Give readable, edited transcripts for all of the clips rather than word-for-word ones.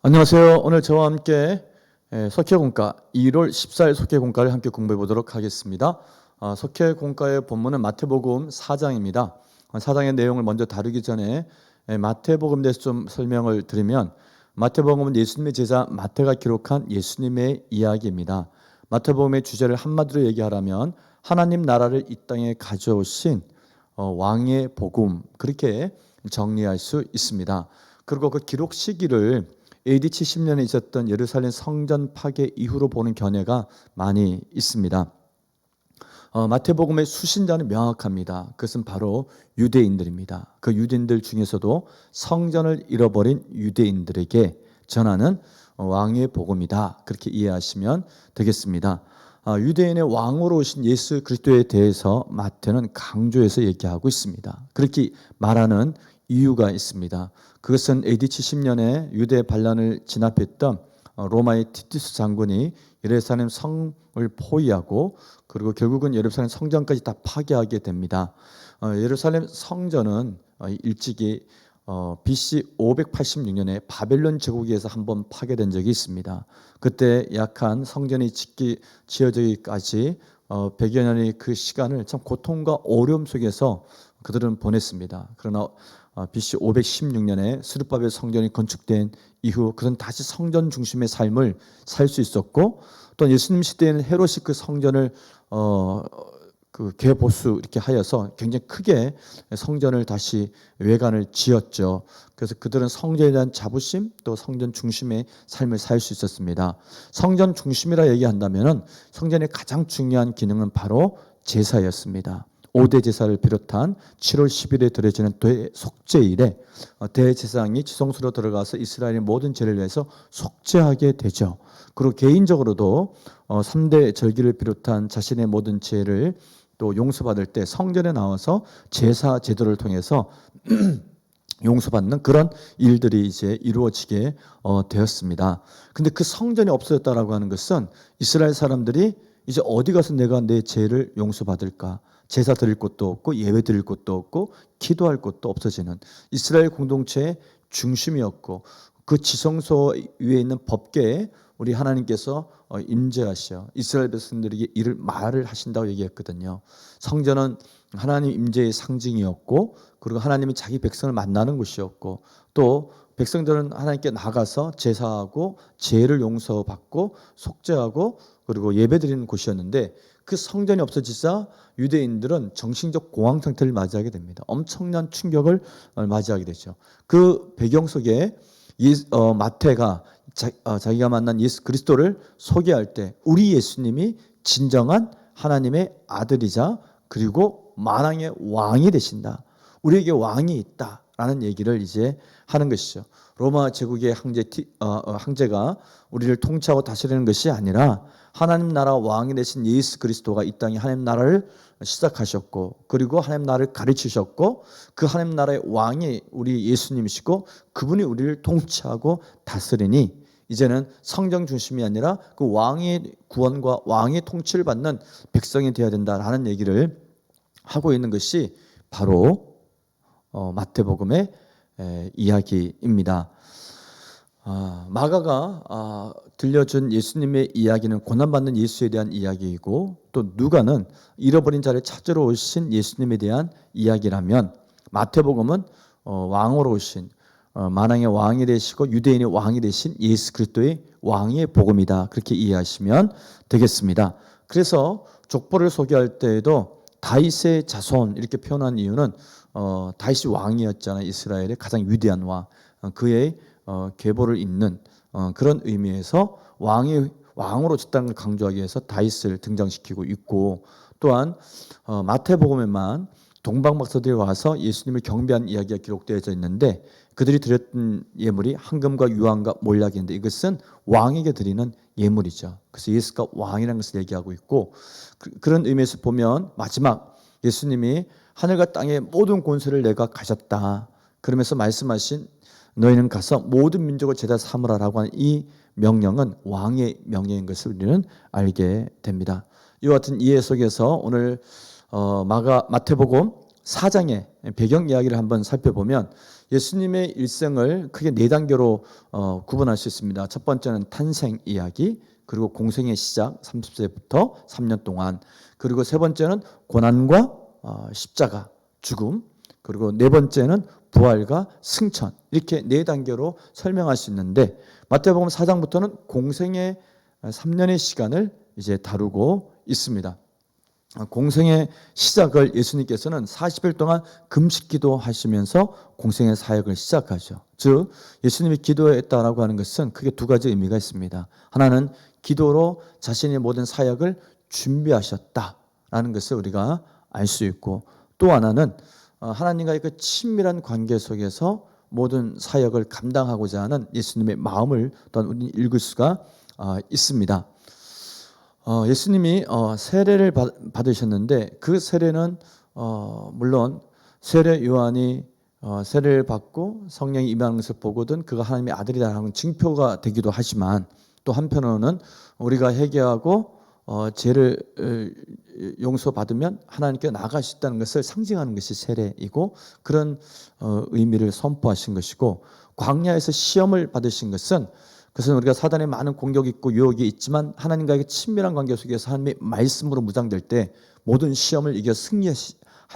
안녕하세요. 오늘 저와 함께 석회공과 1월 14일 석회공과를 함께 공부해 보도록 하겠습니다. 석회공과의 본문은 마태복음 4장입니다. 4장의 내용을 먼저 다루기 전에 마태복음에 대해서 좀 설명을 드리면, 마태복음은 예수님의 제자 마태가 기록한 예수님의 이야기입니다. 마태복음의 주제를 한마디로 얘기하라면 하나님 나라를 이 땅에 가져오신 왕의 복음, 그렇게 정리할 수 있습니다. 그리고 그 기록 시기를 AD 70년에 있었던 예루살렘 성전 파괴 이후로 보는 견해가 많이 있습니다. 마태복음의 수신자는 명확합니다. 그것은 바로 유대인들입니다. 그 유대인들 중에서도 성전을 잃어버린 유대인들에게 전하는 왕의 복음이다, 그렇게 이해하시면 되겠습니다. 유대인의 왕으로 오신 예수 그리스도에 대해서 마태는 강조해서 얘기하고 있습니다. 그렇게 말하는 이유가 있습니다. 그것은 AD 70년에 유대 반란을 진압했던 로마의 티투스 장군이 예루살렘 성을 포위하고, 그리고 결국은 예루살렘 성전까지 다 파괴하게 됩니다. 예루살렘 성전은 일찍이 BC 586년에 바벨론 제국에서 한번 파괴된 적이 있습니다. 그때 약한 성전이 지어지기까지 100여 년의 그 시간을 참 고통과 어려움 속에서 그들은 보냈습니다. 그러나 BC 516년에 스룹바벨 성전이 건축된 이후 그는 다시 성전 중심의 삶을 살 수 있었고, 또 예수님 시대에는 헤롯이 그 성전을 그 개보수 이렇게 하여서 굉장히 크게 성전을 다시 외관을 지었죠. 그래서 그들은 성전에 대한 자부심, 또 성전 중심의 삶을 살 수 있었습니다. 성전 중심이라 얘기한다면은 성전의 가장 중요한 기능은 바로 제사였습니다. 5대 제사를 비롯한 7월 10일에 드려지는 대속죄일에 대제사장이 지성소로 들어가서 이스라엘의 모든 죄를 위해서 속죄하게 되죠. 그리고 개인적으로도 3대 절기를 비롯한 자신의 모든 죄를 또 용서받을 때 성전에 나와서 제사 제도를 통해서 용서받는 그런 일들이 이제 이루어지게 되었습니다. 근데 그 성전이 없어졌다라고 하는 것은 이스라엘 사람들이 이제 어디 가서 내가 내 죄를 용서받을까? 제사 드릴 곳도 없고 예배 드릴 곳도 없고 기도할 곳도 없어지는 이스라엘 공동체의 중심이었고, 그 지성소 위에 있는 법궤에 우리 하나님께서 임재하셔 이스라엘 백성들에게 이를 말을 하신다고 얘기했거든요. 성전은 하나님 임재의 상징이었고, 그리고 하나님이 자기 백성을 만나는 곳이었고, 또 백성들은 하나님께 나가서 제사하고 죄를 용서받고 속죄하고 그리고 예배드리는 곳이었는데, 그 성전이 없어지자 유대인들은 정신적 공황 상태를 맞이하게 됩니다. 엄청난 충격을 맞이하게 되죠. 그 배경 속에 마태가 자기가 만난 예수 그리스도를 소개할 때 우리 예수님이 진정한 하나님의 아들이자 그리고 만왕의 왕이 되신다, 우리에게 왕이 있다라는 얘기를 이제 하는 것이죠. 로마 제국의 황제가 우리를 통치하고 다스리는 것이 아니라 하나님 나라 왕이 되신 예수 그리스도가 이 땅에 하나님 나라를 시작하셨고, 그리고 하나님 나라를 가르치셨고, 그 하나님 나라의 왕이 우리 예수님이시고 그분이 우리를 통치하고 다스리니 이제는 성경 중심이 아니라 그 왕의 구원과 왕의 통치를 받는 백성이 되어야 된다라는 얘기를 하고 있는 것이 바로 마태복음의 이야기입니다. 마가가 들려준 예수님의 이야기는 고난받는 예수에 대한 이야기이고, 또 누가는 잃어버린 자를 찾으러 오신 예수님에 대한 이야기라면, 마태복음은 왕으로 오신 만왕의 왕이 되시고 유대인의 왕이 되신 예수 그리스도의 왕의 복음이다, 그렇게 이해하시면 되겠습니다. 그래서 족보를 소개할 때에도 다윗의 자손 이렇게 표현한 이유는 다윗이 왕이었잖아요. 이스라엘의 가장 위대한 왕, 그의 계보를 잇는 그런 의미에서 왕으로 짓다는 걸 강조하기 위해서 다윗을 등장시키고 있고, 또한 마태복음에만 동방박사들이 와서 예수님을 경배한 이야기가 기록되어져 있는데, 그들이 드렸던 예물이 황금과 유황과 몰약인데 이것은 왕에게 드리는 예물이죠. 그래서 예수가 왕이라는 것을 얘기하고 있고, 그런 의미에서 보면 마지막 예수님이 하늘과 땅의 모든 권세를 내가 가졌다 그러면서 말씀하신 너희는 가서 모든 민족을 제자 삼으라라고 하는 이 명령은 왕의 명령인 것을 우리는 알게 됩니다. 이와 같은 이해 속에서 오늘 마태복음 4장의 배경 이야기를 한번 살펴보면 예수님의 일생을 크게 4단계로 구분할 수 있습니다. 첫 번째는 탄생 이야기, 그리고 공생의 시작 30세부터 3년 동안, 그리고 세 번째는 고난과 십자가, 죽음, 그리고 네 번째는 부활과 승천, 이렇게 4단계로 설명할 수 있는데 마태복음 4장부터는 공생의 3년의 시간을 이제 다루고 있습니다. 공생의 시작을 예수님께서는 40일 동안 금식기도 하시면서 공생의 사역을 시작하죠. 즉 예수님이 기도했다라고 하는 것은 크게 두 가지 의미가 있습니다. 하나는 기도로 자신의 모든 사역을 준비하셨다라는 것을 우리가 알 수 있고, 또 하나는 하나님과의 그 친밀한 관계 속에서 모든 사역을 감당하고자 하는 예수님의 마음을 또한 우리는 읽을 수가 있습니다. 예수님이 세례를 받으셨는데 그 세례는 물론 세례 요한이 세례를 받고 성령이 임하는 것을 보거든 그가 하나님의 아들이라는 증표가 되기도 하지만, 또 한편으로는 우리가 회개하고 죄를 용서받으면 하나님께 나아갈 수 있다는 것을 상징하는 것이 세례이고, 그런 의미를 선포하신 것이고, 광야에서 시험을 받으신 것은 그것은 우리가 사단의 많은 공격이 있고 유혹이 있지만 하나님과의 친밀한 관계 속에서 하나님의 말씀으로 무장될 때 모든 시험을 이겨 승리할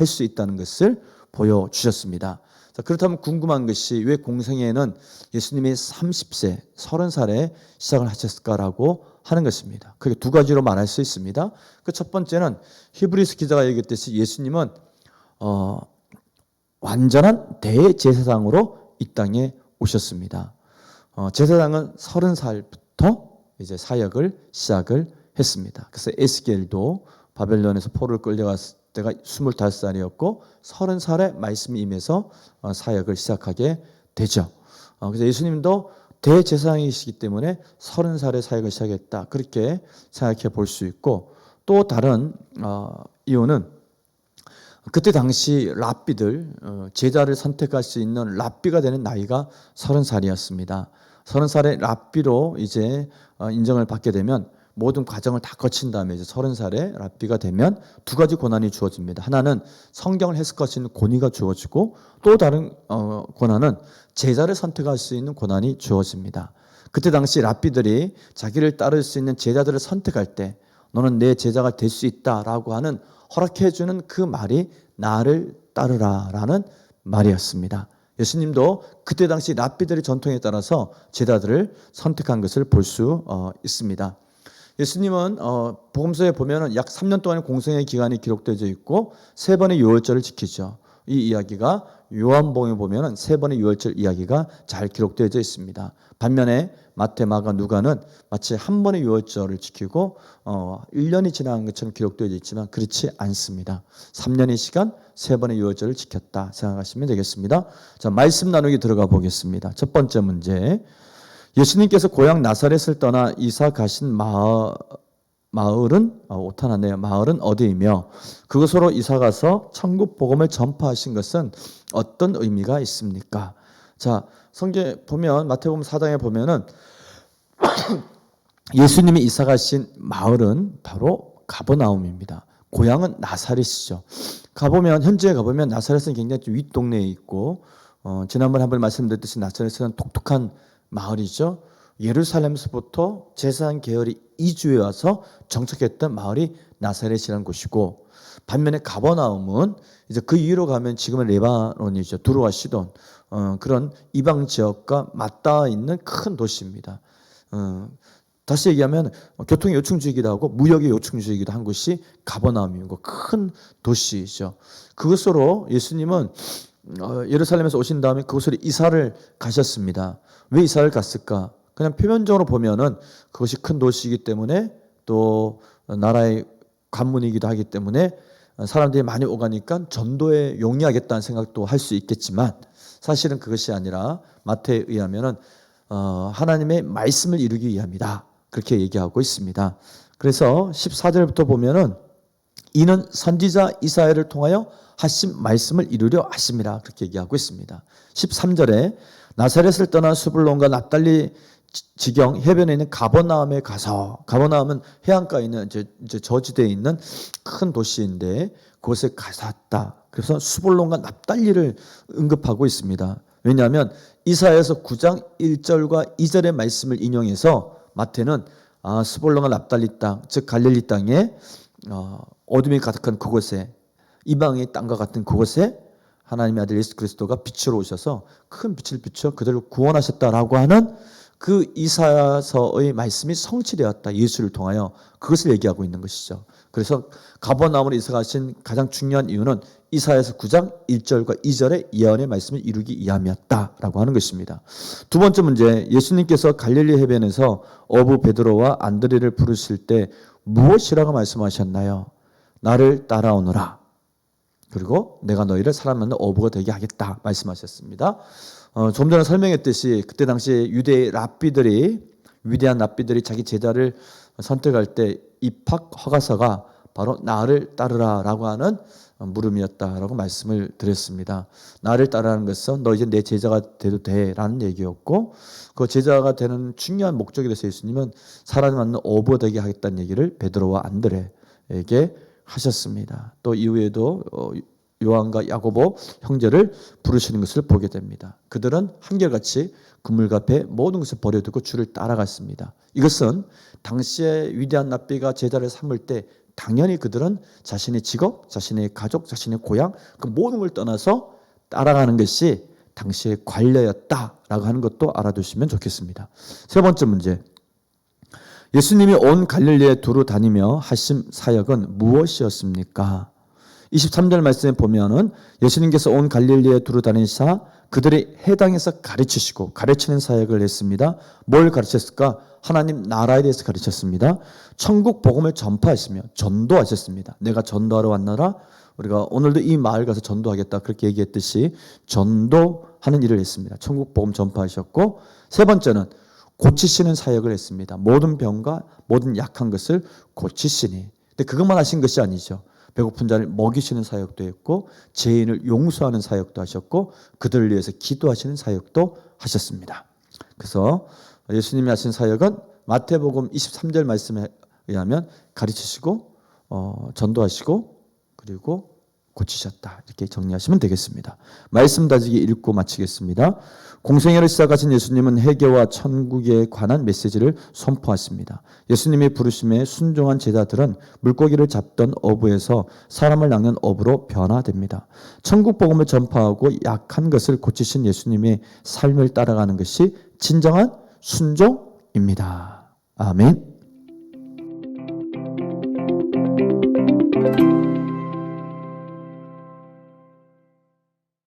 수 있다는 것을 보여주셨습니다. 자, 그렇다면 궁금한 것이 왜 공생애는 예수님이 30세, 30살에 시작을 하셨을까라고 하는 것입니다. 그게 두 가지로 말할 수 있습니다. 그 첫 번째는 히브리서 기자가 얘기했듯이 예수님은 완전한 대제사장으로 이 땅에 오셨습니다. 제사장은 30살부터 이제 사역을 시작을 했습니다. 그래서 에스겔도 바벨론에서 포로를 끌려갔을 때가 25살이었고 30살에 말씀이 임해서 사역을 시작하게 되죠. 그래서 예수님도 대제사장이시기 때문에 30살에 사역을 시작했다, 그렇게 생각해 볼 수 있고, 또 다른 이유는 그때 당시 랍비들, 제자를 선택할 수 있는 랍비가 되는 나이가 30살이었습니다. 30살의 랍비로 이제 인정을 받게 되면 모든 과정을 다 거친 다음에 이제 30살의 랍비가 되면 두 가지 고난이 주어집니다. 하나는 성경을 해석할 수 있는 권위가 주어지고, 또 다른 고난은 제자를 선택할 수 있는 고난이 주어집니다. 그때 당시 랍비들이 자기를 따를 수 있는 제자들을 선택할 때 너는 내 제자가 될 수 있다라고 하는 허락해 주는 그 말이 나를 따르라라는 말이었습니다. 예수님도 그때 당시 랍비들의 전통에 따라서 제자들을 선택한 것을 볼 수 있습니다. 예수님은 복음서에 보면은 약 3년 동안의 공생의 기간이 기록되어 있고 3번의 유월절을 지키죠. 이 이야기가 요한복음에 보면은 3번의 유월절 이야기가 잘 기록되어 있습니다. 반면에 마태, 마가, 누가는 마치 한 번의 유월절을 지키고 1년이 지난 것처럼 기록되어 있지만 그렇지 않습니다. 3년의 시간 3번의 유월절을 지켰다 생각하시면 되겠습니다. 자, 말씀 나누기 들어가 보겠습니다. 첫 번째 문제, 예수님께서 고향 나사렛을 떠나 이사 가신 마을은 오타나네요. 마을은 어디이며 그곳으로 이사 가서 천국 복음을 전파하신 것은 어떤 의미가 있습니까? 자, 성경에 보면 마태복음 4장에 보면은 예수님이 이사 가신 마을은 바로 가버나움입니다. 고향은 나사렛이죠. 현지에 가보면 나사렛은 굉장히 좀 윗동네에 있고, 지난번에 한번 말씀드렸듯이 나사렛은 독특한 마을이죠. 예루살렘에서부터 제사장 계열이 이주해 와서 정착했던 마을이 나사렛이라는 곳이고, 반면에 가버나움은 이제 그 위로 가면 지금은 레바논이죠. 두로와 시돈, 그런 이방 지역과 맞닿아 있는 큰 도시입니다. 다시 얘기하면 교통의 요충지이기도 하고 무역의 요충지이기도 한 곳이 가버나움이고 큰 도시이죠. 그것으로 예수님은 예루살렘에서 오신 다음에 그곳으로 이사를 가셨습니다. 왜 이사를 갔을까? 그냥 표면적으로 보면은 그것이 큰 도시이기 때문에, 또 나라의 관문이기도 하기 때문에 사람들이 많이 오가니까 전도에 용이하겠다는 생각도 할 수 있겠지만, 사실은 그것이 아니라 마태에 의하면은 하나님의 말씀을 이루기 위함이다, 그렇게 얘기하고 있습니다. 그래서 14절부터 보면은 이는 선지자 이사야를 통하여 하신 말씀을 이루려 하심이라, 그렇게 얘기하고 있습니다. 13절에 나사렛을 떠나 수불론과 납달리 지경 해변에 있는 가버나움에 가서, 가버나움은 해안가에 있는 이제 저지대에 있는 큰 도시인데 그곳에 갔다. 그래서 수볼론과 납달리를 언급하고 있습니다. 왜냐하면 이사야서 9장 1절과 2절의 말씀을 인용해서 마태는 수볼론과 납달리 땅, 즉 갈릴리 땅에 어둠이 가득한 그곳에, 이방의 땅과 같은 그곳에 하나님의 아들 예수 그리스도가 빛으로 오셔서 큰 빛을 비춰 그들을 구원하셨다라고 하는 그 이사야서의 말씀이 성취되었다. 예수를 통하여 그것을 얘기하고 있는 것이죠. 그래서 가버나움으로 이사 가신 가장 중요한 이유는 이사야서 9장 1절과 2절의 예언의 말씀을 이루기 위함이었다라고 하는 것입니다. 두 번째 문제, 예수님께서 갈릴리 해변에서 어부 베드로와 안드레를 부르실 때 무엇이라고 말씀하셨나요? 나를 따라오너라. 그리고 내가 너희를 사람 만든 어부가 되게 하겠다 말씀하셨습니다. 좀 전에 설명했듯이 그때 당시에 유대의 랍비들이, 위대한 랍비들이 자기 제자를 선택할 때 입학 허가서가 바로 나를 따르라라고 하는 물음이었다라고 말씀을 드렸습니다. 나를 따르라는 것은 너 이제 내 제자가 돼도 돼라는 얘기였고, 그 제자가 되는 중요한 목적에 대해서 예수님은 사람을 만든 어부가 되게 하겠다는 얘기를 베드로와 안드레에게 하셨습니다. 또 이후에도 요한과 야고보 형제를 부르시는 것을 보게 됩니다. 그들은 한결같이 그물과 배 모든 것을 버려두고 주를 따라갔습니다. 이것은 당시에 위대한 랍비가 제자를 삼을 때 당연히 그들은 자신의 직업, 자신의 가족, 자신의 고향 그 모든 걸 떠나서 따라가는 것이 당시의 관례였다라고 하는 것도 알아두시면 좋겠습니다. 세 번째 문제, 예수님이 온 갈릴리에 두루 다니며 하신 사역은 무엇이었습니까? 23절 말씀에 보면은 예수님께서 온 갈릴리에 두루 다니사 그들이 해당에서 가르치시고, 가르치는 사역을 했습니다. 뭘 가르쳤을까? 하나님 나라에 대해서 가르쳤습니다. 천국 복음을 전파하시며 전도하셨습니다. 내가 전도하러 왔노라. 우리가 오늘도 이 마을 가서 전도하겠다 그렇게 얘기했듯이 전도하는 일을 했습니다. 천국 복음 전파하셨고, 세 번째는 고치시는 사역을 했습니다. 모든 병과 모든 약한 것을 고치시니. 근데 그것만 하신 것이 아니죠. 배고픈 자를 먹이시는 사역도 했고, 죄인을 용서하는 사역도 하셨고, 그들을 위해서 기도하시는 사역도 하셨습니다. 그래서 예수님이 하신 사역은 마태복음 23절 말씀에 의하면 가르치시고, 전도하시고, 그리고 고치셨다. 이렇게 정리하시면 되겠습니다. 말씀 다지기 읽고 마치겠습니다. 공생애를 시작하신 예수님은 회개와 천국에 관한 메시지를 선포하십니다. 예수님의 부르심에 순종한 제자들은 물고기를 잡던 어부에서 사람을 낚는 어부로 변화됩니다. 천국 복음을 전파하고 약한 것을 고치신 예수님의 삶을 따라가는 것이 진정한 순종입니다. 아멘.